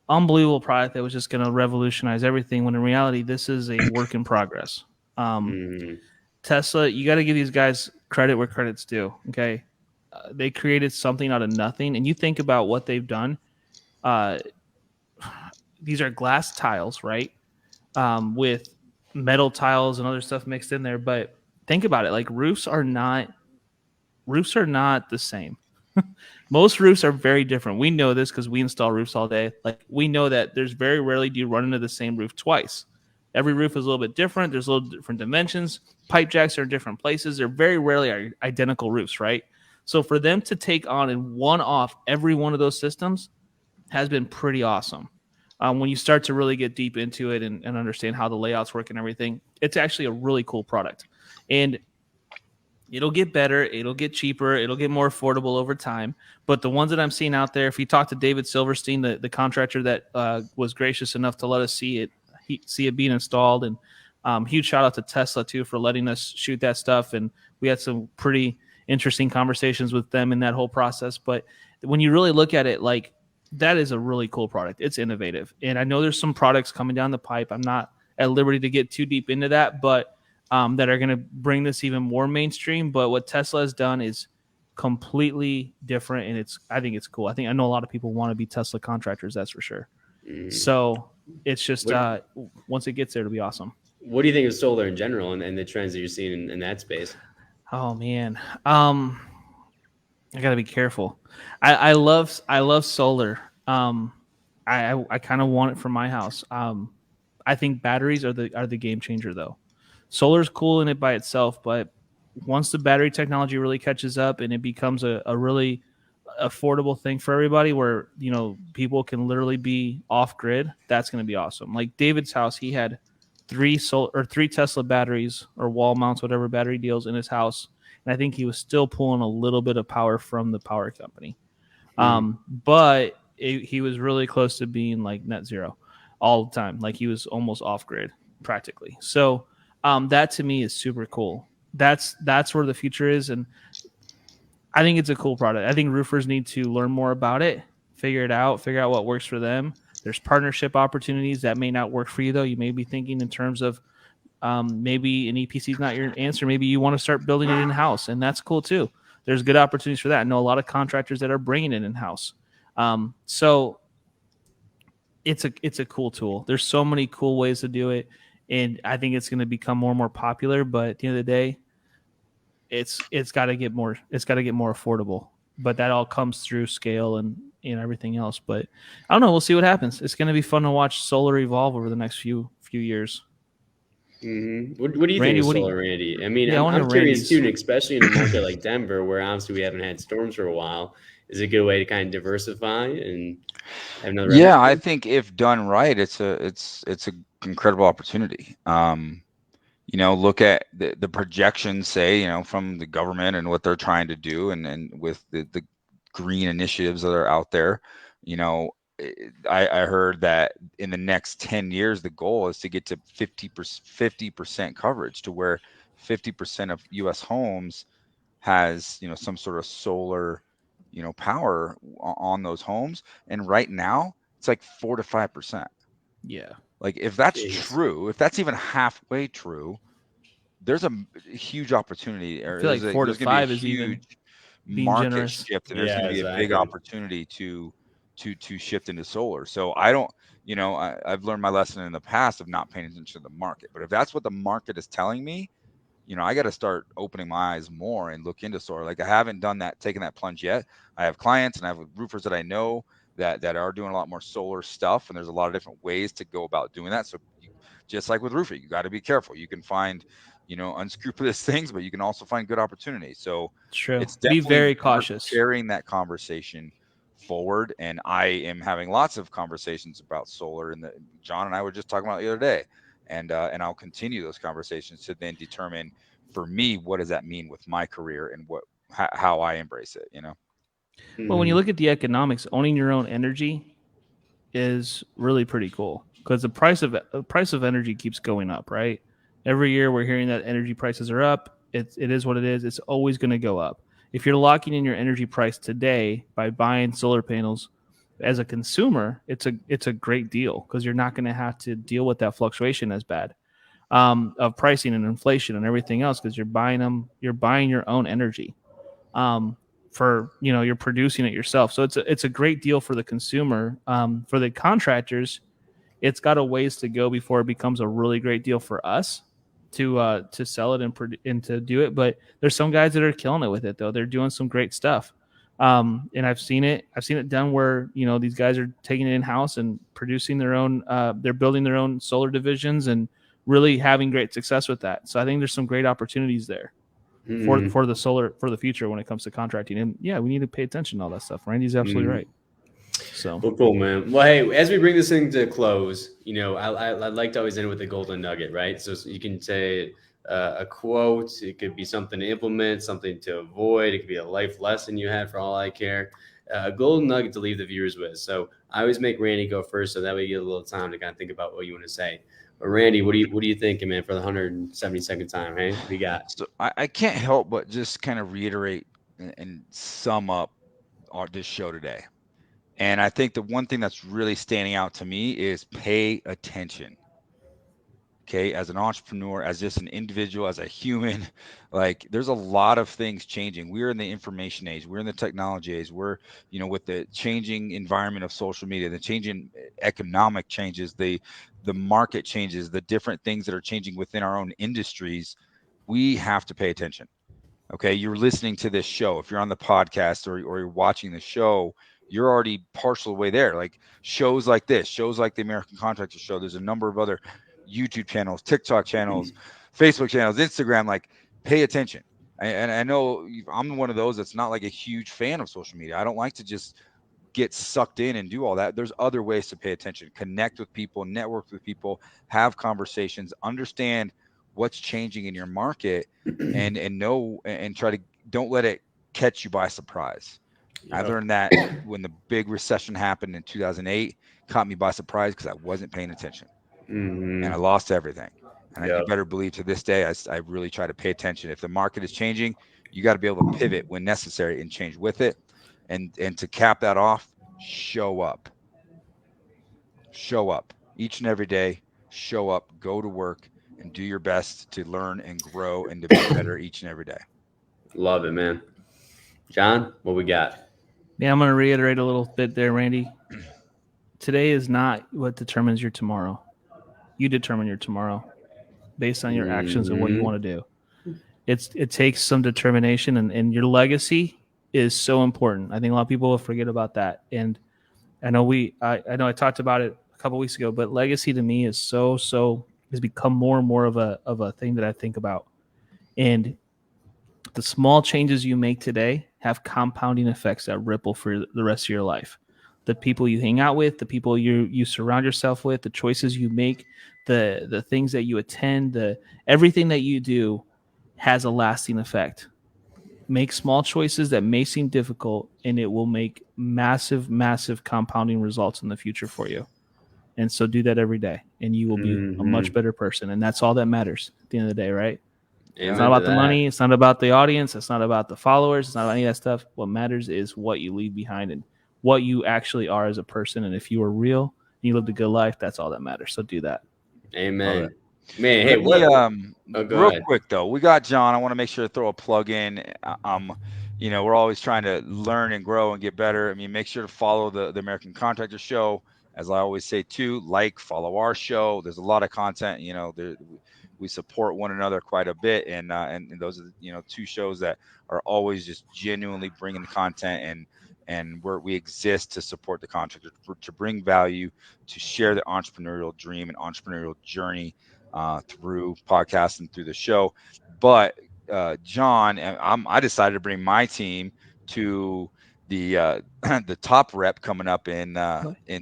unbelievable product that was just going to revolutionize everything, when in reality, this is a work in progress. Tesla, you got to give these guys credit where credit's due, okay? They created something out of nothing, and you think about what they've done. These are glass tiles, right? With metal tiles and other stuff mixed in there. But think about it, like roofs are not the same. Most roofs are very different. We know this because we install roofs all day. Like, we know that there's very rarely do you run into the same roof twice. Every roof is a little bit different. There's a little different dimensions. Pipe jacks are in different places. They're very rarely identical roofs, right? So for them to take on and one-off every one of those systems has been pretty awesome. When you start to really get deep into it and understand how the layouts work and everything, it's actually a really cool product. And it'll get better. It'll get cheaper. It'll get more affordable over time. But the ones that I'm seeing out there, if you talk to David Silverstein, the contractor that was gracious enough to let us see it being installed, and huge shout out to Tesla, too, for letting us shoot that stuff. And we had some pretty interesting conversations with them in that whole process. But when you really look at it, like, that is a really cool product. It's innovative. And I know there's some products coming down the pipe. I'm not at liberty to get too deep into that, but that are going to bring this even more mainstream. But what Tesla has done is completely different, and I think it's cool. I know a lot of people want to be Tesla contractors, that's for sure. So it's just once it gets there, it'll be awesome. What do you think of solar in general and the trends that you're seeing in that space? Oh man, I gotta be careful. I love solar. I kind of want it for my house. I think batteries are the game changer, though. Solar's cool in it by itself, but once the battery technology really catches up and it becomes a really affordable thing for everybody, where people can literally be off grid, that's going to be awesome. Like David's house, he had three Tesla batteries or wall mounts, whatever battery deals in his house, and I think he was still pulling a little bit of power from the power company. But he was really close to being like net zero all the time. Like, he was almost off grid practically. So that to me is super cool. That's where the future is, and I think it's a cool product. I think roofers need to learn more about it, figure out what works for them. There's partnership opportunities that may not work for you, though. You may be thinking in terms of maybe an EPC is not your answer. Maybe you want to start building it in-house, and that's cool too. There's good opportunities for that. I know a lot of contractors that are bringing it in-house. So it's a cool tool. There's so many cool ways to do it, and I think it's going to become more and more popular. But at the end of the day, it's got to get more affordable. But that all comes through scale and everything else. But I don't know. We'll see what happens. It's going to be fun to watch solar evolve over the next few years. Mm-hmm. What do you Randy, think of what do you- solar, Randy? I mean, Yeah, I I'm wonder curious Randy's- too, especially in a market like Denver, where obviously we haven't had storms for a while. Is it a good way to kind of diversify and have another? Yeah, revenue I stream? think if done right, it's a incredible opportunity. Look at the projections, say, from the government and what they're trying to do, and with the green initiatives that are out there. I heard that in the next 10 years, the goal is to get to 50% coverage, to where 50% of U.S. homes has, some sort of solar, power on those homes. And right now it's like 4 to 5%. Yeah. Like if that's Jeez. true, if that's even halfway true, there's a huge opportunity. I feel like 4 to there's gonna be 5 is even huge being market generous. shift, and there's Yeah, going to be a big exactly. opportunity to shift into solar. So I don't, I've learned my lesson in the past of not paying attention to the market. But if that's what the market is telling me, I got to start opening my eyes more and look into solar. Like I haven't done that, taken that plunge yet. I have clients and I have roofers that I know that are doing a lot more solar stuff, and there's a lot of different ways to go about doing that. So just like with roofing, you got to be careful. You can find, unscrupulous things, but you can also find good opportunities. So It's true. it's Be definitely very worth cautious. carrying that conversation forward. And I am having lots of conversations about solar, and John and I were just talking about the other day, and I'll continue those conversations to then determine for me, what does that mean with my career and how I embrace it, Well, when you look at the economics, owning your own energy is really pretty cool, because the price of energy keeps going up, right? Every year we're hearing that energy prices are up. It is what it is. It's always going to go up. If you're locking in your energy price today by buying solar panels as a consumer, it's a great deal, because you're not going to have to deal with that fluctuation as bad of pricing and inflation and everything else, because you're buying your own energy. You're producing it yourself. So it's a great deal for the consumer. For the contractors, it's got a ways to go before it becomes a really great deal for us to sell it and to do it. But there's some guys that are killing it with it, though. They're doing some great stuff. And I've seen it done where, these guys are taking it in house and producing their own, they're building their own solar divisions and really having great success with that. So I think there's some great opportunities there for the solar, for the future when it comes to contracting. And yeah, we need to pay attention to all that stuff. Randy's absolutely right. So well, cool, man. Well, hey, as we bring this thing to close, I like to always end with a golden nugget, right? So you can say a quote. It could be something to implement, something to avoid. It could be a life lesson you had, for all I care. A golden nugget to leave the viewers with. So I always make Randy go first, so that way you get a little time to kind of think about what you want to say. But Randy, what are you thinking, man, for the 172nd time? Hey, what do you got? So I can't help but just kind of reiterate and sum up this show today. And I think the one thing that's really standing out to me is pay attention. Okay, as an entrepreneur, as just an individual, as a human, like there's a lot of things changing. We're in the information age, we're in the technology age, we're, with the changing environment of social media, the changing economic changes, the market changes, the different things that are changing within our own industries. We have to pay attention. Okay, you're listening to this show. If you're on the podcast or you're watching the show, you're already partial way there. Like shows like this, shows like the American Contractor Show. There's a number of other YouTube channels, TikTok channels, Facebook channels, Instagram. Like, pay attention. And I know I'm one of those that's not like a huge fan of social media. I don't like to just get sucked in and do all that. There's other ways to pay attention. Connect with people, network with people, have conversations, understand what's changing in your market, and know and try to don't let it catch you by surprise. Yep. I learned that when the big recession happened in 2008, caught me by surprise because I wasn't paying attention. And I lost everything. And you better believe to this day, I really try to pay attention. If the market is changing, you got to be able to pivot when necessary and change with it. And to cap that off, show up. Show up each and every day. Show up, go to work, and do your best to learn and grow and to be better each and every day. Love it, man. John, what we got? Yeah, I'm going to reiterate a little bit there, Randy. Today is not what determines your tomorrow. You determine your tomorrow based on your actions and what you want to do. It takes some determination, and your legacy is so important. I think a lot of people will forget about that. And I know I talked about it a couple weeks ago, but legacy to me is has become more and more of a thing that I think about. And the small changes you make today have compounding effects that ripple for the rest of your life. The people you hang out with, the people you surround yourself with, the choices you make, the things that you attend, everything that you do has a lasting effect. Make small choices that may seem difficult, and it will make massive, massive compounding results in the future for you. And so do that every day, and you will be a much better person. And that's all that matters at the end of the day, right? It's not about the money. It's not about the audience. It's not about the followers. It's not about any of that stuff. What matters is what you leave behind and what you actually are as a person. And if you are real and you lived a good life, that's all that matters. So do that. Amen. Man, hey, real quick though, we got John. I want to make sure to throw a plug in. We're always trying to learn and grow and get better. I mean, make sure to follow the American Contractor Show. As I always say too, follow our show. There's a lot of content. We support one another quite a bit, and those are two shows that are always just genuinely bringing the content and where we exist to support the contractor, to bring value, to share the entrepreneurial dream and entrepreneurial journey through podcasts and through the show. But John, I decided to bring my team to the Top Rep coming up in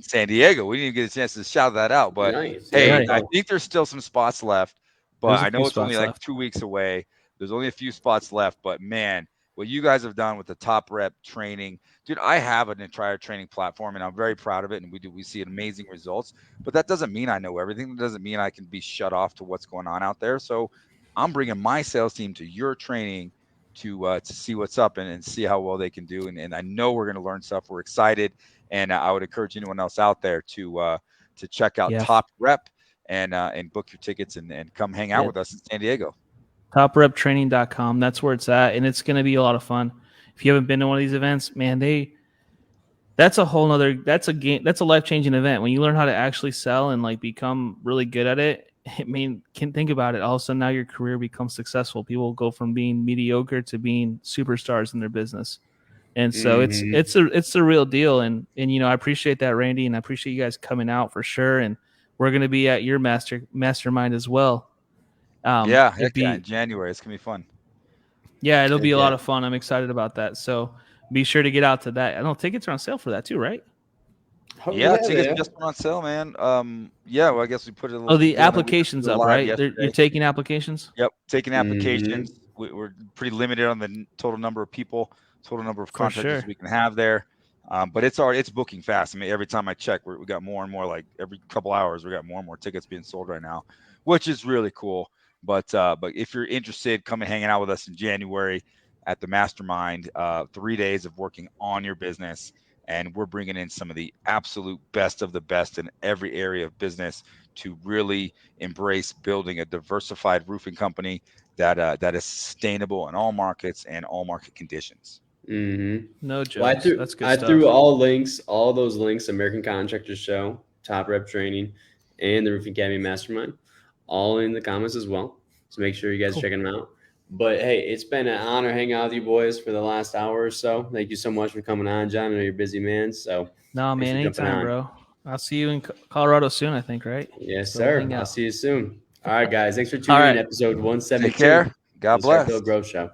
San Diego. We didn't get a chance to shout that out, but nice. Hey, I think there's still some spots left. But I know it's only left. 2 weeks away. There's only a few spots left. But man, what you guys have done with the Top Rep training, dude, I have an entire training platform and I'm very proud of it. And we see amazing results. But that doesn't mean I know everything. That doesn't mean I can be shut off to what's going on out there. So I'm bringing my sales team to your training to see what's up and see how well they can do. And I know we're going to learn stuff. We're excited. And I would encourage anyone else out there to check out Top Rep. And book your tickets and come hang out with us in San Diego. TopRepTraining.com. That's where it's at. And it's going to be a lot of fun. If you haven't been to one of these events, man, that's a whole nother, that's a life-changing event. When you learn how to actually sell and become really good at it, can think about it. All of a sudden now your career becomes successful. People go from being mediocre to being superstars in their business. And so it's a real deal. And I appreciate that, Randy, and I appreciate you guys coming out for sure. And we're going to be at your mastermind as well. In January. It's going to be fun. Yeah, it'll be a lot of fun. I'm excited about that. So be sure to get out to that. I know tickets are on sale for that too, right? Tickets just went on sale, man. I guess we put it. The application's up, right? You're taking applications? Yep, taking applications. We're pretty limited on the total number of people, total number of contractors we can have there. But it's booking fast. I mean, every time I check, we got more and more. Like every couple hours, we got more and more tickets being sold right now, which is really cool. But if you're interested, come and hanging out with us in January at the Mastermind. 3 days of working on your business, and we're bringing in some of the absolute best of the best in every area of business to really embrace building a diversified roofing company that is sustainable in all markets and all market conditions. No jokes. Well, that's good I stuff. threw all those links, American Contractor Show, Top Rep Training, and the Roofing Academy Mastermind, all in the comments as well. So make sure you guys check them out. But hey, it's been an honor hanging out with you boys for the last hour or so. Thank you so much for coming on, John. I know you're a busy man. So no, man, anytime, bro. I'll see you in Colorado soon, I think, right? Yes, sir. I'll see you soon. All right, guys. Thanks for tuning in. Episode 172. Take care. God bless. Grove Show.